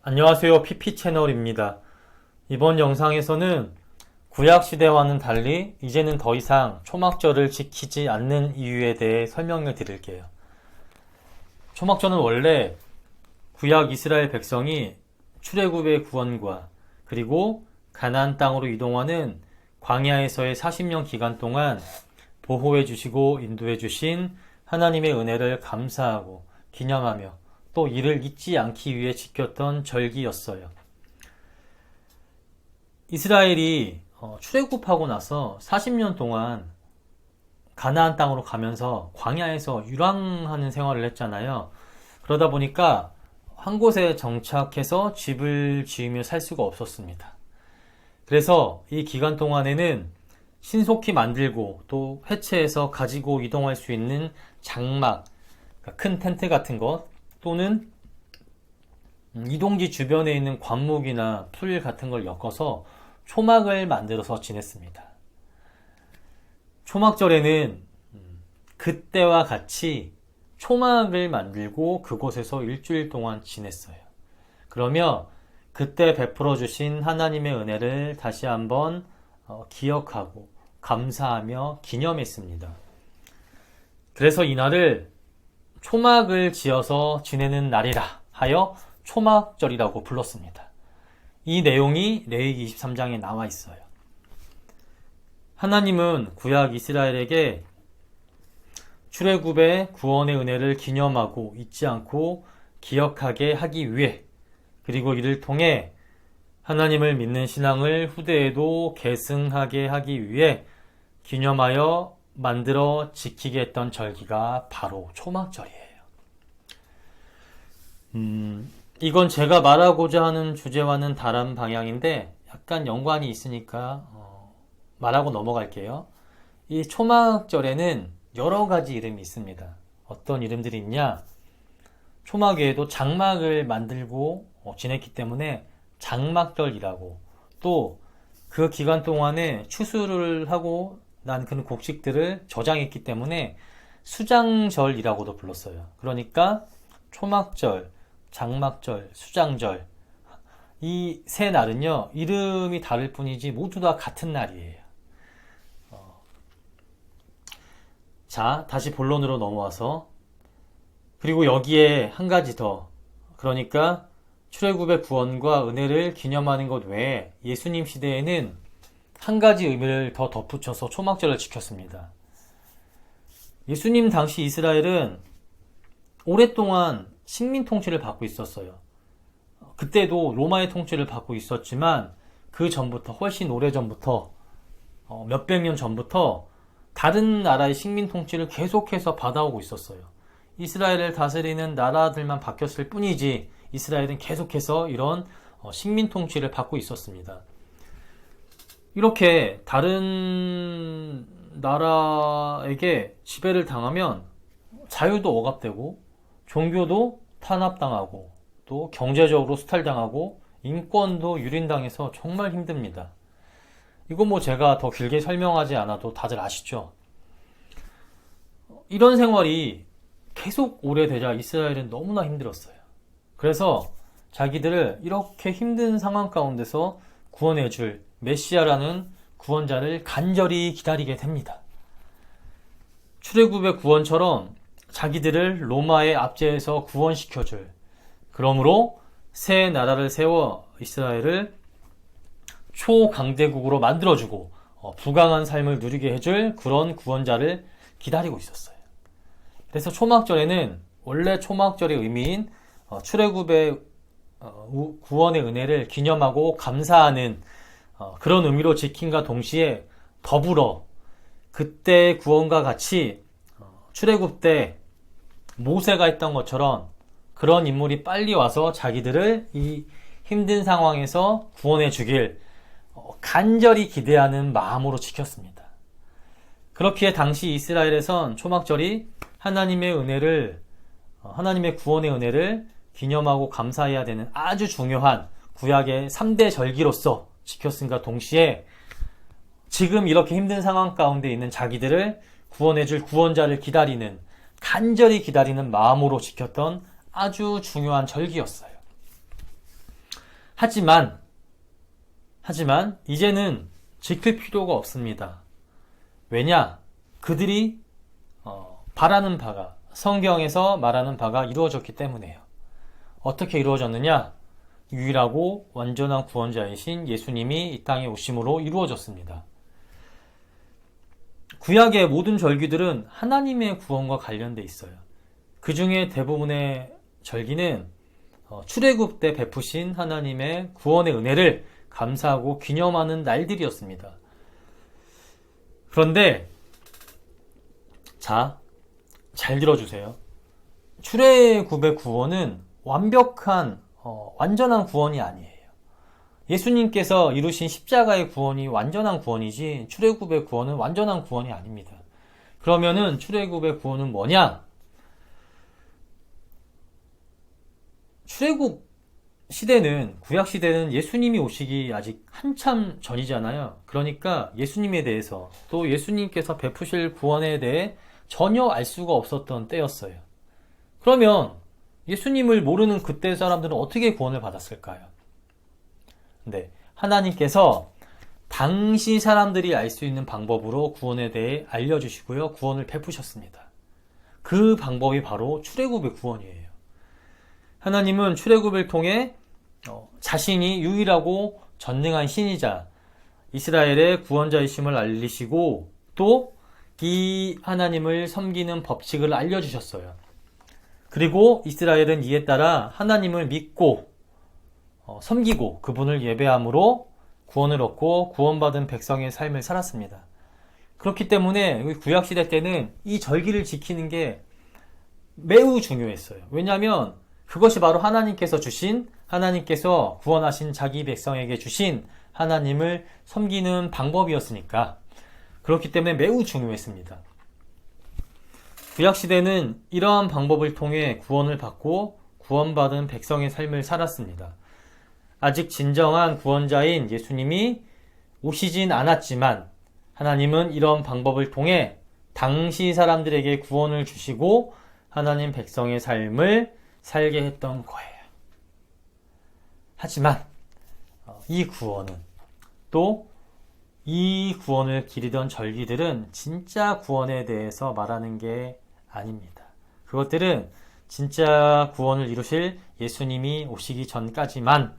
안녕하세요. PP 채널입니다. 이번 영상에서는 구약시대와는 달리 이제는 더 이상 초막절을 지키지 않는 이유에 대해 설명을 드릴게요. 초막절은 원래 구약 이스라엘 백성이 출애굽의 구원과 그리고 가나안 땅으로 이동하는 광야에서의 40년 기간 동안 보호해 주시고 인도해 주신 하나님의 은혜를 감사하고 기념하며 또 이를 잊지 않기 위해 지켰던 절기였어요. 이스라엘이 출애굽하고 나서 40년 동안 가나안 땅으로 가면서 광야에서 유랑하는 생활을 했잖아요. 그러다 보니까 한 곳에 정착해서 집을 지으며 살 수가 없었습니다. 그래서 이 기간 동안에는 신속히 만들고 또 해체해서 가지고 이동할 수 있는 장막, 그러니까 큰 텐트 같은 것 또는 이동지 주변에 있는 관목이나 풀 같은 걸 엮어서 초막을 만들어서 지냈습니다. 초막절에는 그때와 같이 초막을 만들고 그곳에서 일주일 동안 지냈어요. 그러며 그때 베풀어 주신 하나님의 은혜를 다시 한번 기억하고 감사하며 기념했습니다. 그래서 이날을 초막을 지어서 지내는 날이라 하여 초막절이라고 불렀습니다. 이 내용이 레위기 23장에 나와 있어요. 하나님은 구약 이스라엘에게 출애굽의 구원의 은혜를 기념하고 잊지 않고 기억하게 하기 위해 그리고 이를 통해 하나님을 믿는 신앙을 후대에도 계승하게 하기 위해 기념하여 만들어 지키게 했던 절기가 바로 초막절이에요. 이건 제가 말하고자 하는 주제와는 다른 방향인데 약간 연관이 있으니까 말하고 넘어갈게요. 이 초막절에는 여러 가지 이름이 있습니다. 어떤 이름들이 있냐? 초막 외에도 장막을 만들고 지냈기 때문에 장막절이라고, 또 그 기간 동안에 추수를 하고 난 그런 곡식들을 저장했기 때문에 수장절이라고도 불렀어요. 그러니까 초막절, 장막절, 수장절, 이 세 날은요 이름이 다를 뿐이지 모두 다 같은 날이에요. 자, 다시 본론으로 넘어와서, 그리고 여기에 한 가지 더, 그러니까 출애굽의 구원과 은혜를 기념하는 것 외에 예수님 시대에는 한 가지 의미를 더 덧붙여서 초막절을 지켰습니다. 예수님 당시 이스라엘은 오랫동안 식민 통치를 받고 있었어요. 그때도 로마의 통치를 받고 있었지만 그 전부터, 훨씬 오래 전부터, 몇백 년 전부터 다른 나라의 식민 통치를 계속해서 받아오고 있었어요. 이스라엘을 다스리는 나라들만 바뀌었을 뿐이지 이스라엘은 계속해서 이런 식민 통치를 받고 있었습니다. 이렇게 다른 나라에게 지배를 당하면 자유도 억압되고 종교도 탄압당하고 또 경제적으로 수탈당하고 인권도 유린당해서 정말 힘듭니다. 이거 뭐 제가 더 길게 설명하지 않아도 다들 아시죠? 이런 생활이 계속 오래되자 이스라엘은 너무나 힘들었어요. 그래서 자기들을 이렇게 힘든 상황 가운데서 구원해줄 메시아라는 구원자를 간절히 기다리게 됩니다. 출애굽의 구원처럼 자기들을 로마의 압제에서 구원시켜줄, 그러므로 새 나라를 세워 이스라엘을 초강대국으로 만들어주고 부강한 삶을 누리게 해줄 그런 구원자를 기다리고 있었어요. 그래서 초막절에는 원래 초막절의 의미인 출애굽의 구원의 은혜를 기념하고 감사하는 그런 의미로 지킨과 동시에 더불어 그때 구원과 같이 출애굽 때 모세가 했던 것처럼 그런 인물이 빨리 와서 자기들을 이 힘든 상황에서 구원해 주길 간절히 기대하는 마음으로 지켰습니다. 그렇기에 당시 이스라엘에선 초막절이 하나님의 은혜를, 하나님의 구원의 은혜를 기념하고 감사해야 되는 아주 중요한 구약의 3대 절기로서 지켰음과 동시에 지금 이렇게 힘든 상황 가운데 있는 자기들을 구원해줄 구원자를 기다리는, 간절히 기다리는 마음으로 지켰던 아주 중요한 절기였어요. 하지만 이제는 지킬 필요가 없습니다. 왜냐? 그들이 바라는 바가, 성경에서 말하는 바가 이루어졌기 때문에요. 어떻게 이루어졌느냐? 유일하고 완전한 구원자이신 예수님이 이 땅에 오심으로 이루어졌습니다. 구약의 모든 절기들은 하나님의 구원과 관련돼 있어요. 그 중에 대부분의 절기는 출애굽 때 베푸신 하나님의 구원의 은혜를 감사하고 기념하는 날들이었습니다. 그런데 잘 들어주세요. 출애굽의 구원은 완벽한 완전한 구원이 아니에요. 예수님께서 이루신 십자가의 구원이 완전한 구원이지 출애굽의 구원은 완전한 구원이 아닙니다. 그러면은 출애굽의 구원은 뭐냐? 출애굽 시대는, 구약 시대는 예수님이 오시기 아직 한참 전이잖아요. 그러니까 예수님에 대해서, 또 예수님께서 베푸실 구원에 대해 전혀 알 수가 없었던 때였어요. 그러면 예수님을 모르는 그때 사람들은 어떻게 구원을 받았을까요? 네, 하나님께서 당시 사람들이 알 수 있는 방법으로 구원에 대해 알려주시고요, 구원을 베푸셨습니다. 그 방법이 바로 출애굽의 구원이에요. 하나님은 출애굽을 통해 자신이 유일하고 전능한 신이자 이스라엘의 구원자이심을 알리시고, 또 이 하나님을 섬기는 법칙을 알려주셨어요. 그리고 이스라엘은 이에 따라 하나님을 믿고 섬기고 그분을 예배함으로 구원을 얻고 구원받은 백성의 삶을 살았습니다. 그렇기 때문에 구약시대 때는 이 절기를 지키는 게 매우 중요했어요. 왜냐하면 그것이 바로 하나님께서 구원하신 자기 백성에게 주신 하나님을 섬기는 방법이었으니까. 그렇기 때문에 매우 중요했습니다. 구약시대는 이러한 방법을 통해 구원을 받고 구원받은 백성의 삶을 살았습니다. 아직 진정한 구원자인 예수님이 오시진 않았지만 하나님은 이런 방법을 통해 당시 사람들에게 구원을 주시고 하나님 백성의 삶을 살게 했던 거예요. 하지만 이 구원은, 또 이 구원을 기리던 절기들은 진짜 구원에 대해서 말하는 게 아닙니다. 그것들은 진짜 구원을 이루실 예수님이 오시기 전까지만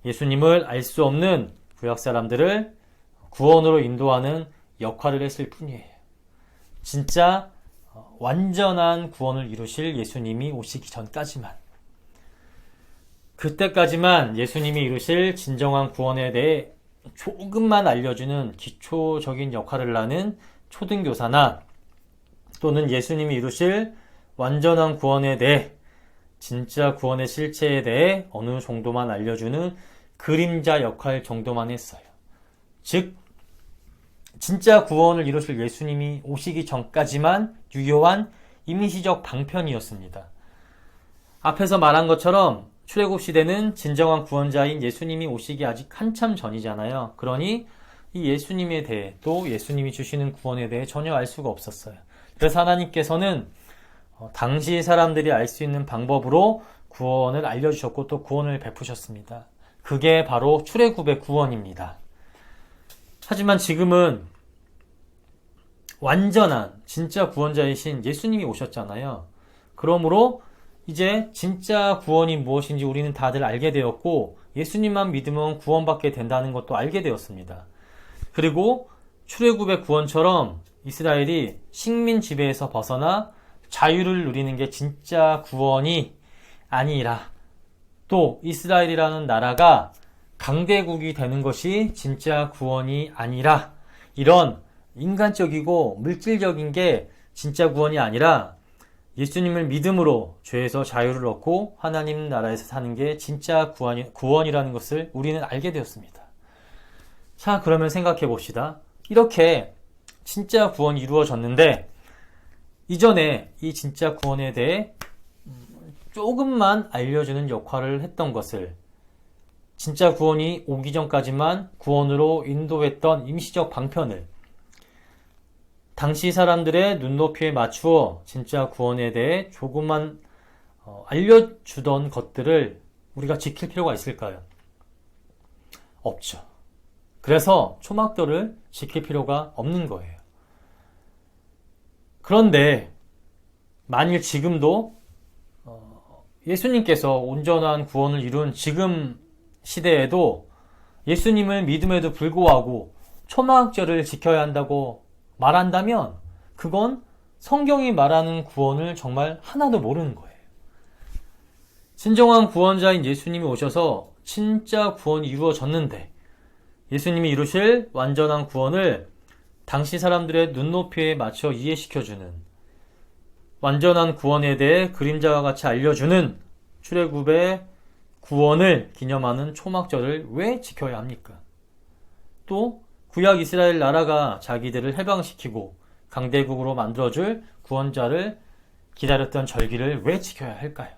예수님을 알 수 없는 구약 사람들을 구원으로 인도하는 역할을 했을 뿐이에요. 진짜 완전한 구원을 이루실 예수님이 오시기 전까지만, 그때까지만 예수님이 이루실 진정한 구원에 대해 조금만 알려주는 기초적인 역할을 하는 초등교사나, 또는 예수님이 이루실 완전한 구원에 대해, 진짜 구원의 실체에 대해 어느 정도만 알려주는 그림자 역할 정도만 했어요. 즉, 진짜 구원을 이루실 예수님이 오시기 전까지만 유효한 임시적 방편이었습니다. 앞에서 말한 것처럼 출애굽 시대는 진정한 구원자인 예수님이 오시기 아직 한참 전이잖아요. 그러니 이 예수님에 대해, 또 예수님이 주시는 구원에 대해 전혀 알 수가 없었어요. 그래서 하나님께서는 당시 사람들이 알 수 있는 방법으로 구원을 알려주셨고 또 구원을 베푸셨습니다. 그게 바로 출애굽의 구원입니다. 하지만 지금은 완전한 진짜 구원자이신 예수님이 오셨잖아요. 그러므로 이제 진짜 구원이 무엇인지 우리는 다들 알게 되었고, 예수님만 믿으면 구원받게 된다는 것도 알게 되었습니다. 그리고 출애굽의 구원처럼 이스라엘이 식민 지배에서 벗어나 자유를 누리는 게 진짜 구원이 아니라, 또 이스라엘이라는 나라가 강대국이 되는 것이 진짜 구원이 아니라, 이런 인간적이고 물질적인 게 진짜 구원이 아니라 예수님을 믿음으로 죄에서 자유를 얻고 하나님 나라에서 사는 게 진짜 구원이라는 것을 우리는 알게 되었습니다. 자, 그러면 생각해 봅시다. 이렇게 진짜 구원이 이루어졌는데, 이전에 이 진짜 구원에 대해 조금만 알려주는 역할을 했던 것을, 진짜 구원이 오기 전까지만 구원으로 인도했던 임시적 방편을 당시 사람들의 눈높이에 맞추어 진짜 구원에 대해 조금만 알려주던 것들을 우리가 지킬 필요가 있을까요? 없죠. 그래서 초막절을 지킬 필요가 없는 거예요. 그런데 만일 지금도 예수님께서 온전한 구원을 이룬 지금 시대에도 예수님을 믿음에도 불구하고 초막절을 지켜야 한다고 말한다면 그건 성경이 말하는 구원을 정말 하나도 모르는 거예요. 진정한 구원자인 예수님이 오셔서 진짜 구원이 이루어졌는데 예수님이 이루실 완전한 구원을 당시 사람들의 눈높이에 맞춰 이해시켜주는, 완전한 구원에 대해 그림자와 같이 알려주는 출애굽의 구원을 기념하는 초막절을 왜 지켜야 합니까? 또 구약 이스라엘 나라가 자기들을 해방시키고 강대국으로 만들어줄 구원자를 기다렸던 절기를 왜 지켜야 할까요?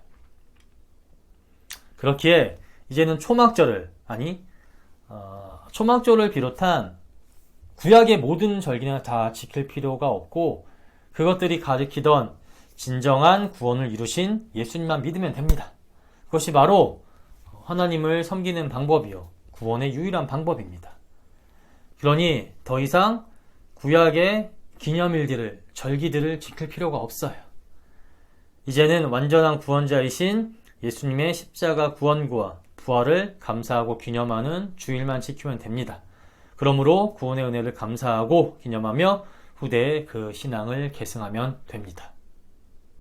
그렇기에 이제는 초막절을, 초막절을 비롯한 구약의 모든 절기는 다 지킬 필요가 없고 그것들이 가리키던 진정한 구원을 이루신 예수님만 믿으면 됩니다. 그것이 바로 하나님을 섬기는 방법이요, 구원의 유일한 방법입니다. 그러니 더 이상 구약의 기념일들을, 절기들을 지킬 필요가 없어요. 이제는 완전한 구원자이신 예수님의 십자가 구원과 부활을 감사하고 기념하는 주일만 지키면 됩니다. 그러므로 구원의 은혜를 감사하고 기념하며 후대에 그 신앙을 계승하면 됩니다.